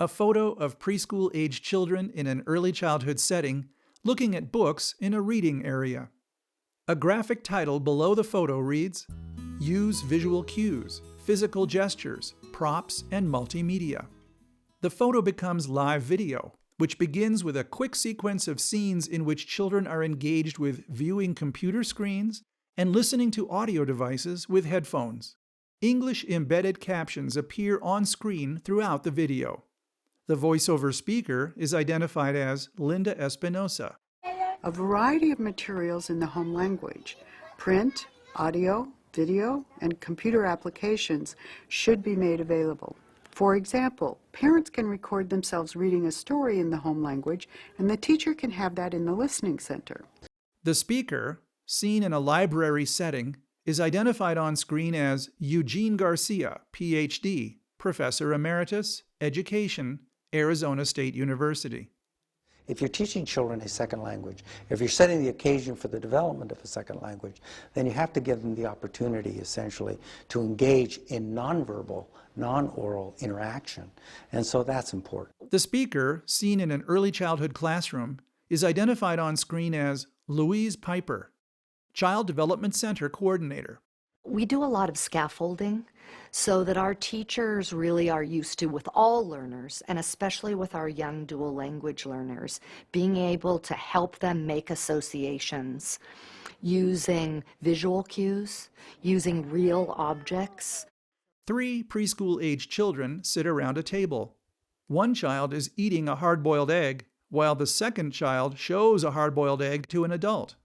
A photo of preschool-age children in an early childhood setting looking at books in a reading area. A graphic title below the photo reads, "Use visual cues, physical gestures, props, and multimedia." The photo becomes live video, which begins with a quick sequence of scenes in which children are engaged with viewing computer screens and listening to audio devices with headphones. English embedded captions appear on screen throughout the video. The voiceover speaker is identified as Linda Espinosa. A variety of materials in the home language, print, audio, video, and computer applications should be made available. For example, parents can record themselves reading a story in the home language, and the teacher can have that in the listening center. The speaker, seen in a library setting, is identified on screen as Eugene Garcia, Ph.D., Professor Emeritus, Education, Arizona State University. If you're teaching children a second language, if you're setting the occasion for the development of a second language, then you have to give them the opportunity, essentially, to engage in nonverbal, non-oral interaction. And so that's important. The speaker, seen in an early childhood classroom, is identified on screen as Louise Piper, Child Development Center Coordinator. We do a lot of scaffolding so that our teachers really are used to, with all learners, and especially with our young dual language learners, being able to help them make associations using visual cues, using real objects. 3 preschool-age children sit around a table. One child is eating a hard-boiled egg, while the second child shows a hard-boiled egg to an adult.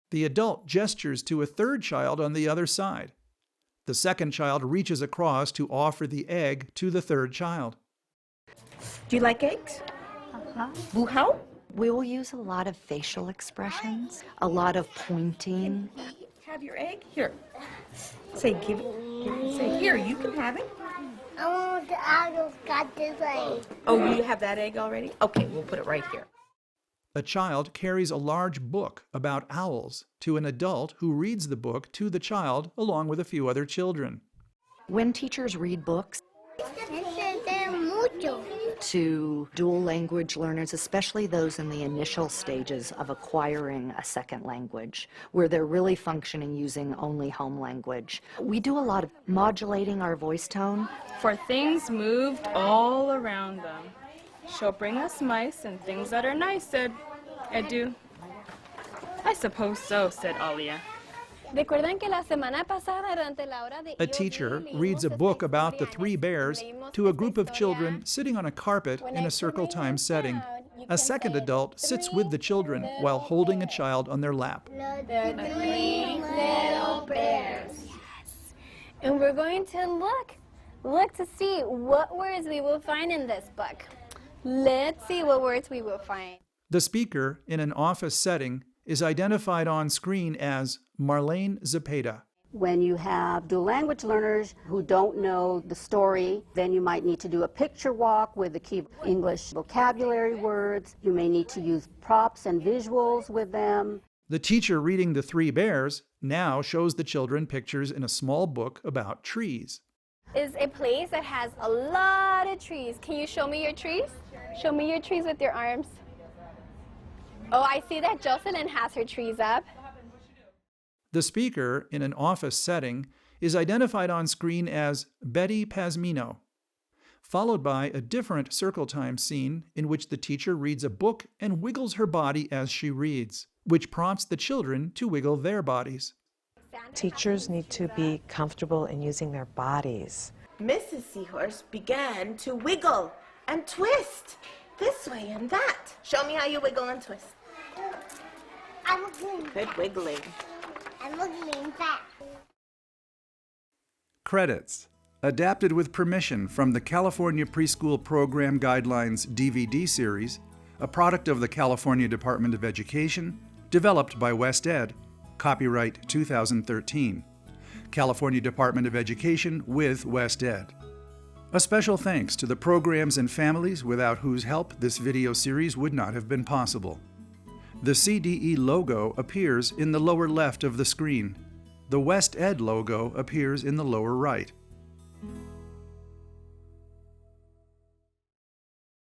The adult gestures to a third child on the other side. The second child reaches across to offer the egg to the third child. Do you like eggs? Buhau? We will use a lot of facial expressions, a lot of pointing. Have your egg? Here. Say, give it. Say, here, you can have it. I just got this egg. Oh, you have that egg already? Okay, we'll put it right here. A child carries a large book about owls to an adult who reads the book to the child along with a few other children. When teachers read books to dual language learners, especially those in the initial stages of acquiring a second language, where they're really functioning using only home language, we do a lot of modulating our voice tone. For things moved all around them. She'll bring us mice and things that are nice, said Edu. I suppose so, said Alia. A teacher reads a book about the 3 bears to a group of children sitting on a carpet in a circle time setting. A second adult sits with the children while holding a child on their lap. The 3 little bears. Yes. And we're going to look to see what words we will find in this book. Let's see what words we will find. The speaker, in an office setting, is identified on screen as Marlene Zepeda. When you have dual language learners who don't know the story, then you might need to do a picture walk with the key English vocabulary words. You may need to use props and visuals with them. The teacher reading the 3 bears now shows the children pictures in a small book about trees. Is a place that has a lot of trees. Can you show me your trees? Show me your trees with your arms. Oh, I see that Jocelyn has her trees up. The speaker, in an office setting, is identified on screen as Betty Pasmino, followed by a different circle time scene in which the teacher reads a book and wiggles her body as she reads, which prompts the children to wiggle their bodies. Teachers need to be comfortable in using their bodies. Mrs. Seahorse began to wiggle and twist this way and that. Show me how you wiggle and twist. I'm wiggling. Good wiggling. I'm wiggling fast. Credits. Adapted with permission from the California Preschool Program Guidelines DVD series, a product of the California Department of Education, developed by West Ed. Copyright 2013. California Department of Education with West Ed. A special thanks to the programs and families without whose help this video series would not have been possible. The CDE logo appears in the lower left of the screen. The West Ed logo appears in the lower right.